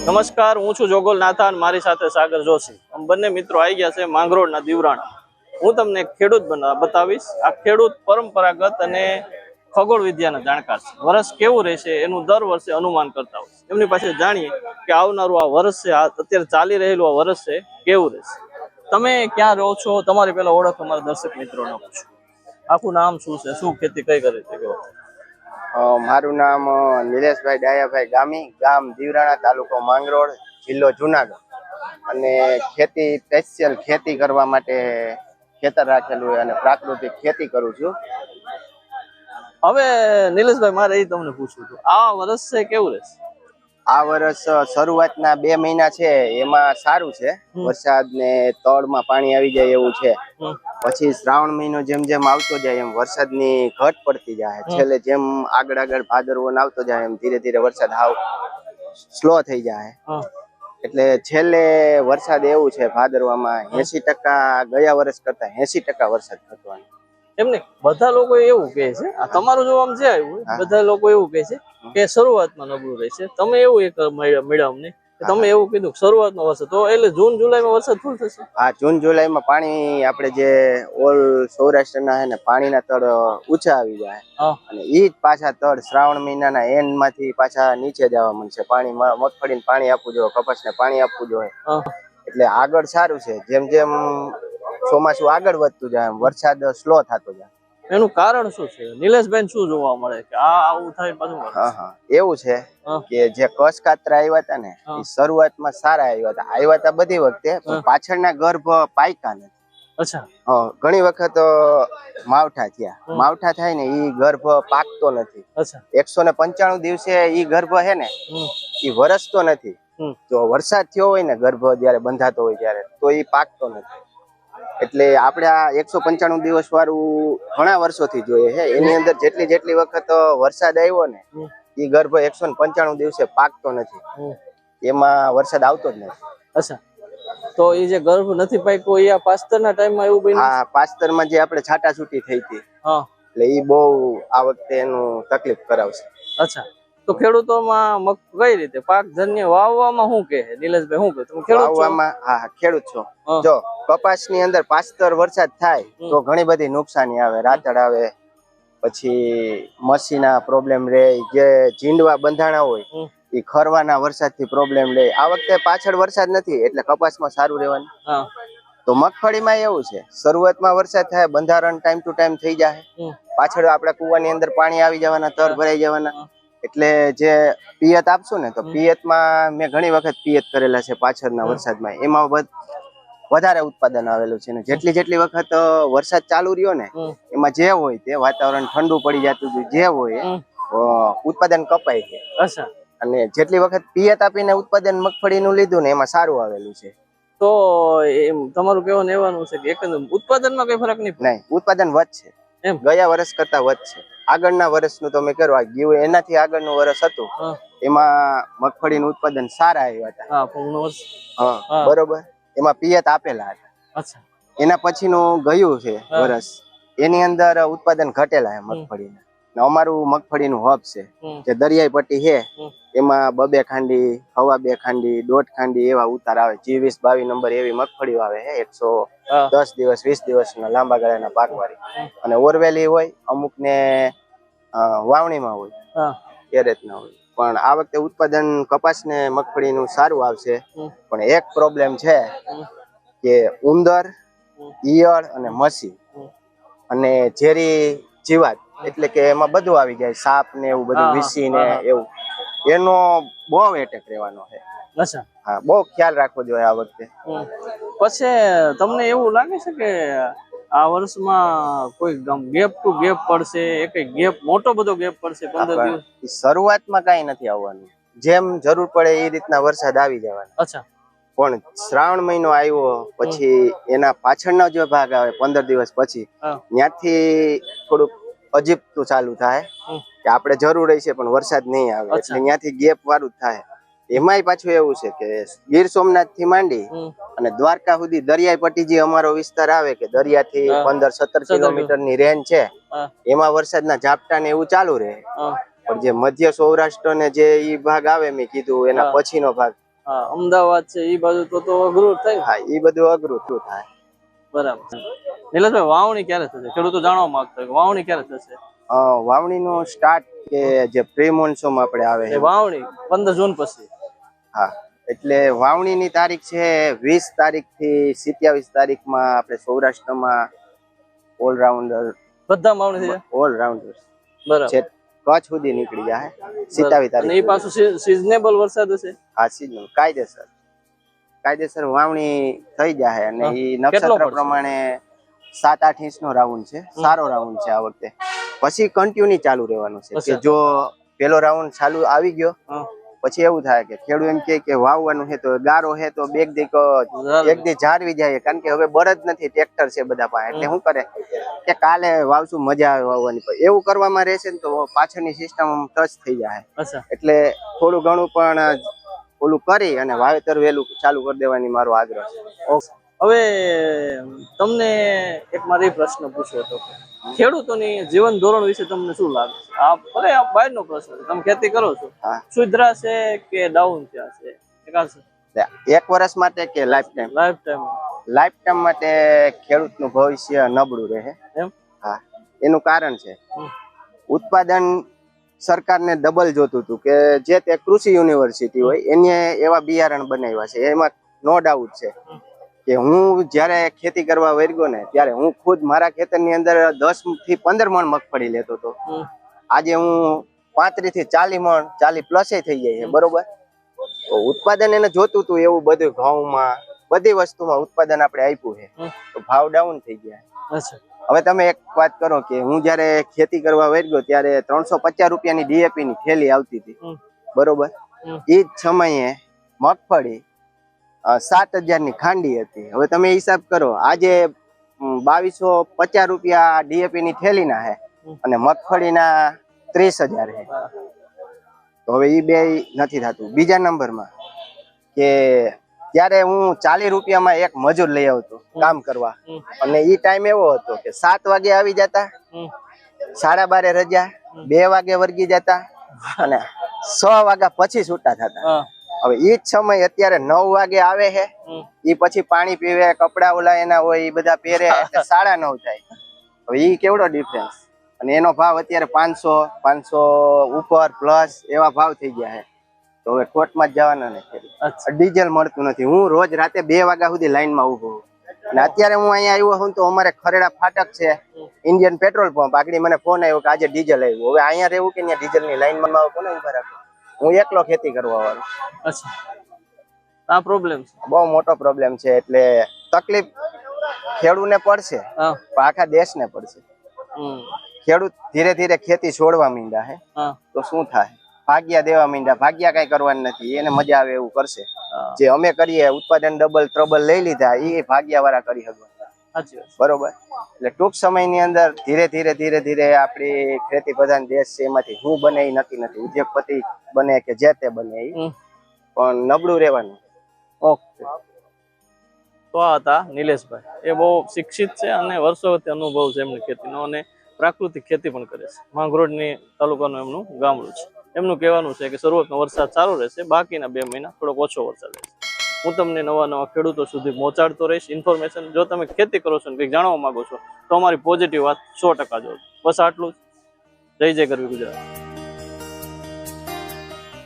નમસ્કાર, હું છું જોગોલ નાથા અને મારી સાથે સાગર જોશી. બંને મિત્રો આવી ગયા છે માંગરોળના દીવરાણા. હું તમને ખેડૂત બતાવીશ. આ ખેડૂત પરંપરાગત અને ખગોળ વિદ્યાના જાણકાર છે. વર્ષ કેવું રહેશે એનું દર વર્ષે અનુમાન કરતા હોય. એમની પાસે જાણીએ કે આવનારું આ વર્ષ છે, અત્યારે ચાલી રહેલું આ વર્ષ છે, કેવું રહેશે. તમે ક્યાં રહો છો? તમારી પહેલા ઓળખ અમારા દર્શક મિત્રોને પૂછો. આખું નામ શું છે, શું ખેતી કઈ કરે છે? મારું નામ નિલેશભાઈ ડાયાભાઈ ગામી, ગામ દીવરાણા, તાલુકો માંગરોળ, જિલ્લો જુનાગઢ. અને ખેતી સ્પેશિયલ ખેતી કરવા માટે ખેતર રાખેલું હોય અને પ્રાકૃતિક ખેતી કરું છું. હવે નિલેશભાઈ, મારે એ તમને પૂછવું હતું, આ વર્ષ છે કેવું રહેશે? આ વર્ષ શરૂઆતના 2 મહિના છે એમાં સારું છે, વરસાદ ને તળમાં પાણી આવી જાય એવું છે. પછી શ્રાવણ મહિનો જેમ જેમ આવતો જાય એમ વરસાદની ઘટ પડતી જાય. છેલ્લે જેમ આગળ ભાદરવો આવતો જાય એમ ધીરે ધીરે વરસાદ સ્લો થઈ જાય. એટલે છેલ્લે વરસાદ એવું છે ભાદરવામાં 80% ગયા વર્ષ કરતા 80% વરસાદ થતો. એમને બધા લોકો એવું કહે છે, આ તમારું જો આમ છે બધા લોકો એવું કહે છે કે શરૂઆતમાં નબળું રહેશે. તમે એવું એક મળ્યા અમને કે તમે એવું કીધું શરૂઆતમાં વરસાદ, તો એટલે જૂન જુલાઈમાં વરસાદ ફૂલ થશે? હા, જૂન જુલાઈમાં પાણી આપણે જે ઓલ સૌરાષ્ટ્રના હે ને પાણીના તળ ઊંચા આવી જાય અને ઈ જ પાછા તળ શ્રાવણ મહિનાના એન્ડ માંથી પાછા નીચે જવા મળશે. પાણી મગફળીને પાણી આપવું જોઈએ, કપાસને પાણી આપવું જોઈએ. એટલે આગળ સારું છે. જેમ જેમ ચોમાસું આગળ વધતું જાય એમ વરસાદ સ્લો થતો જાય. એનું કારણ શું છે નિલેશભાઈ? શું જોવા મળે કે આ આવું થાય પાછું? એવું છે કે જે કસ કાતરા આવ્યા હતા ને એ શરૂઆતમાં સારા આવ્યા હતા બધી વખતે, પાછળના ગર્ભ પાયકા નથી. અચ્છા. ઘણી વખત માવઠા થયા, માવઠા થાય ને ઈ ગર્ભ પાકતો નથી. 195 દિવસે ઈ ગર્ભ હે ને ઈ વરસતો નથી. જો વરસાદ થયો હોય ને ગર્ભ જયારે બંધાતો હોય ત્યારે તો ઈ પાકતો નથી. એટલે આપણે આ 195 દિવસ વાળું ઘણા વર્ષોથી જોઈએ છે. એની અંદર જેટલી વખત વરસાદ આવ્યો ને એ ગર્ભ 195 દિવસે પાકતો નથી, એમાં વરસાદ આવતો જ નથી. અચ્છા, તો એ જે ગર્ભ નથી પાક્યો એ આ પાસ્તરના ટાઈમમાં એવું બન્યું? હા, પાસ્તરમાં જે આપણે છાટાછૂટી થઈ હતી એટલે એ બહુ આ વખતે એનું તકલીફ કરાવશે. અચ્છા, તો ખેડૂતોમાં કઈ રીતે પાકજન્ય વાવવામાં શું કહે નિલેશભાઈ? શું કહે તમે ખેડૂત વાવવામાં? હા, ખેડૂત છો. જો કપાસની અંદર પાસ્તર વરસાદ થાય તો ઘણી બધી નુકસાની આવે, રાતડ આવે, પછી મસીના પ્રોબ્લેમ રહે, જે જીંડવા બંધાણા હોય એ ખરવાના વરસાદથી પ્રોબ્લેમ રહે. આ વખતે પાછળ વરસાદ નથી એટલે કપાસમાં સારું રહેવાનું. તો મગફળીમાં એવું છે, શરૂઆતમાં વરસાદ થાય, બંધારણ ટાઈમ ટુ ટાઈમ થઈ જાય, પાછળ આપણા કુવાની અંદર પાણી આવી જવાના, તર ભરાઈ જવાના. એટલે જે પિયત આપશું ને તો પિયતમાં મેં ઘણી વખત પિયત કરેલા છે પાછળના વરસાદમાં, એમાં વધારે ઉત્પાદન આવેલું છે. ને જેટલી વખત વરસાદ ચાલુ રહ્યો ને એમાં જે હોય તે વાતાવરણ ઠંડુ પડી જતું હતું, જે હોય ઉત્પાદન કપાય છે. અને જેટલી વખત પિયત આપીને ઉત્પાદન મગફળીનું લીધું ને એમાં સારું આવેલું છે. તો એમ તમારું કહેવાનું એવાનું છે કે એકંદર ઉત્પાદનમાં કઈ ફરક નહીં? ઉત્પાદન વધશે, ગયા વર્ષ કરતા વધશે. આગળના વર્ષનું તમે કરો, એનાથી આગળનું વર્ષ હતું એમાં મગફળીનું ઉત્પાદન સારા આવ્યા હતા. બરોબર, એમાં પિયત આપેલા હતા. એના પછીનું ગયું છે વર્ષ, એની અંદર ઉત્પાદન ઘટેલા છે મગફળીના. અમારું મગફળીનું હબ છે જે દરિયાઈ પટ્ટી છે, એમાં 2 ખાંડી, 2.5 ખાંડી, 1.5 ખાંડી એવા ઉતાર આવે. 20-22 નંબર એવી મગફળી આવે છે, 110 દિવસ 20 દિવસના લાંબા ગાળાના પાકવાળી. અને ઓરવેલી હોય, અમુક ને વાવણીમાં હોય, એ રીતના હોય. પણ આ વખતે ઉત્પાદન કપાસ ને મગફળીનું સારું આવશે. પણ એક પ્રોબ્લેમ છે કે ઉંદર, ઈયળ અને મસી અને ઝેરી જીવાત, એટલે કે એમાં બધું આવી જાય, સાપ ને એવું બધું, વીસી ને એવું, એનો બહુ એટેક રહેવાનો છે. હા, બહુ ખ્યાલ રાખવો જોઈએ આ વખતે. પછી તમને એવું લાગે છે કે આ વર્ષમાં કોઈ ગેપ ટુ ગેપ પડશે? એક ગેપ, મોટો બધો ગેપ પડશે 15 દિવસ? શરૂઆતમાં કઈ નથી આવવાનું, જેમ જરૂર પડે એ રીતના વરસાદ આવી જવાનો. અચ્છા. પણ શ્રાવણ મહિનો આવ્યો પછી એના પાછળનો જે ભાગ આવે 15 દિવસ પછી, ત્યાંથી થોડુંક અજીબતું ચાલુ થાય કે આપણે જરૂર છે પણ વરસાદ નહીં આવે, એટલે ત્યાંથી ગેપ વાળું થાય. એમાંય પાછું એવું છે કે ગીર સોમનાથ થી માંડી અને દ્વારકા સુધી દરિયાઈ પટ્ટી જે અમારો વિસ્તાર આવે કે દરિયાથી 15-17 કિલોમીટર ની રેન્જ છે, એમાં વરસાદના ઝાપટા ને એવું ચાલુ રહે. પણ જે મધ્ય સૌરાષ્ટ્ર ને જે ઈ ભાગ આવે મેં કીધું એના પછીનો ભાગ, હા અમદાવાદ છે એ બાજુ તો અઘરું થાય. હા એ બધું અઘરું થાય. બરાબર. નિલેશભાઈ વાવણી ક્યારે થશે? ખેડૂતો જાણવા માંગતા હોય વાવણી ક્યારે થશે? વાવણી નું સ્ટાર્ટ કે જે પ્રી મોન્સૂન આપણે આવે એ વાવણી 15 જૂન પછી. હા એટલે વાવણી ની તારીખ છે 20 તારીખ થી 27 તારીખમાં આપણે સૌરાષ્ટ્રમાં ઓલરાઉન્ડર બધા વાવણી થઈ જાય. ઓલરાઉન્ડર બરાબર. છે કચ્છ સુધી નીકળી જાય 27 તારીખ. અને એ પાછું સિઝનેબલ વરસાદ હશે. હા સિઝનલ કાયદેસર વાવણી થઈ જાય અને એ નક્ષત્ર પ્રમાણે 7-8 ઇંચ નો રાઉન્ડ છે. સારો રાઉન્ડ છે આ વખતે. પછી કન્ટિન્યુ ચાલુ રહેવાનું છે કે જો પેલો રાઉન્ડ ચાલુ આવી ગયો પછી એવું થાય કે ખેડૂત એમ કે વાવવાનું છે તો ગારો છે તો એક દી જાળવી જાય, કારણ કે હવે બળદ નથી, ટ્રેક્ટર છે બધા પાસે. એટલે શું કરે કે કાલે વાવશું, મજા આવે વાવવાની. એવું કરવામાં રહેશે ને તો પાછળની સિસ્ટમ ટચ થઈ જાય. એટલે થોડું ઘણું પણ ઓલું કરી અને વાવેતર વહેલું ચાલુ કરી દેવાની મારો આગ્રહ છે. હવે તમને એક મારે પ્રશ્ન પૂછ્યો હતો, ખેડૂતોની જીવન ધોરણ વિશે તમને શું લાગે છે? આ બહારનો પ્રશ્ન છે, તમે ખેતી કરો છો, સુધરા છે કે ડાઉન થયા છે? એક વર્ષ માટે કે લાઈફ ટાઈમ માટે ખેડૂતનું ભવિષ્ય નબળું રહે. હા એનું કારણ છે ઉત્પાદન સરકારને ડબલ જોતું હતું કે જે તે કૃષિ યુનિવર્સિટી હોય એને એવા બિયારણ બનાવ્યા છે. એમાં નો ડાઉટ છે કે હું જયારે ખેતી કરવા વર્ગ્યો ને ત્યારે હું ખુદ મારા ખેતરની અંદર 10 થી 15 મણ મગફળી લેતો હતો. આજે હું 35 થી 40 મણ, 40 પ્લસ થઈ જાય છે. બરોબર. તો ઉત્પાદન એને જોતું હતું એવું બધું ઘઉંમાં બધી વસ્તુમાં ઉત્પાદન આપણે આપ્યું છે તો ભાવ ડાઉન થઈ ગયા. હવે તમે એક વાત કરો કે હું જયારે ખેતી કરવા વર્ગ્યો ત્યારે 350 રૂપિયાની ડીએપી ની થેલી આવતી હતી. બરોબર. એ જ સમયે મગફળી 7,000 ની ખાંડી હતી. હવે તમે હિસાબ કરો, આજે 2250 રૂપિયા ડીએપી ની થેલી ના હે અને મગફળીના 30,000 છે. તો હવે એ બે નથી થતું. બીજા નંબરમાં કે ત્યારે હું 40 રૂપિયામાં એક મજૂર લઈ આવતો કામ કરવા, અને એ ટાઈમ એવો હતો કે 7 વાગે આવી જતા, 12:30 રજા, 2 વાગે વર્ગી જતા અને 6 વાગ્યા પછી છૂટા થતા. હવે એ જ સમય અત્યારે 9 વાગે આવે છે, એ પછી પાણી પીવે, કપડા ઓલા એના હોય એ બધા પહેરે, એટલે 9:30 થાય. હવે એ કેવડો ડિફરન્સ! અને એનો ભાવ અત્યારે 500 ઉપર પ્લસ એવા ભાવ થઈ ગયા છે. તો હવે કોર્ટમાં જ જવાના નથી. ડીઝલ મળતું નથી. હું રોજ રાતે 2 વાગ્યા સુધી લાઈનમાં ઉભો છું. અને અત્યારે હું અહીંયા આવ્યો હું તો અમારે ખરેડા ફાટક છે, ઇન્ડિયન પેટ્રોલ પંપ, આગળ મને ફોન આવ્યો કે આજે ડીઝલ આવ્યું. હવે અહીંયા રહેવું કે ત્યાં ડીઝલની લાઈનમાં કોને ઉભા રાખો? હું એકલો ખેતી કરવા વાળો. આ પ્રોબ્લેમ બહુ મોટો પ્રોબ્લેમ છે. એટલે તકલીફ ખેડૂતને પડશે, પણ આખા દેશને પડશે. ખેડૂત ધીરે ધીરે ખેતી છોડવા માંડ્યા છે તો શું થાય? ભાગ્યા દેવા માંડ્યા. ભાગ્યા કઈ કરવાનું નથી, એને મજા આવે એવું કરશે. જે અમે કરીએ ઉત્પાદન ડબલ ટ્રબલ લઈ લીધા એ ભાગ્યા વાળા કરી શકવાના. બરોબર. એટલે ટૂંક સમયની અંદર ધીરે ધીરે આપણી ખેતી પ્રધાન દેશ છે એમાંથી શું બને એ નથી. ઉદ્યોગપતિ બને કે જે તે બને એ પણ નબળું રહેવાનું. ઓકે. તો આ હતા નિલેશભાઈ. એ બહુ શિક્ષિત છે અને વર્ષોથી અનુભવ છે એમની ખેતીનો, અને પ્રાકૃતિક ખેતી પણ કરે છે. માંગરોળની તાલુકાનું એમનું ગામડું છે. એમનું કહેવાનું છે કે શરૂઆતનો વરસાદ સારો રહેશે, બાકીના 2 મહિના થોડોક ઓછો વરસાદ રહેશે. હું તમને નવા ખેડૂતો સુધી પહોંચાડતો રહીશ ઇન્ફોર્મેશન. જો તમે ખેતી કરો છો ને કંઈક જાણવા માંગો છો તો અમારી પોઝિટિવ વાત 100% જોજો. બસ આટલું જ. જય જય ગરવી ગુજરાત.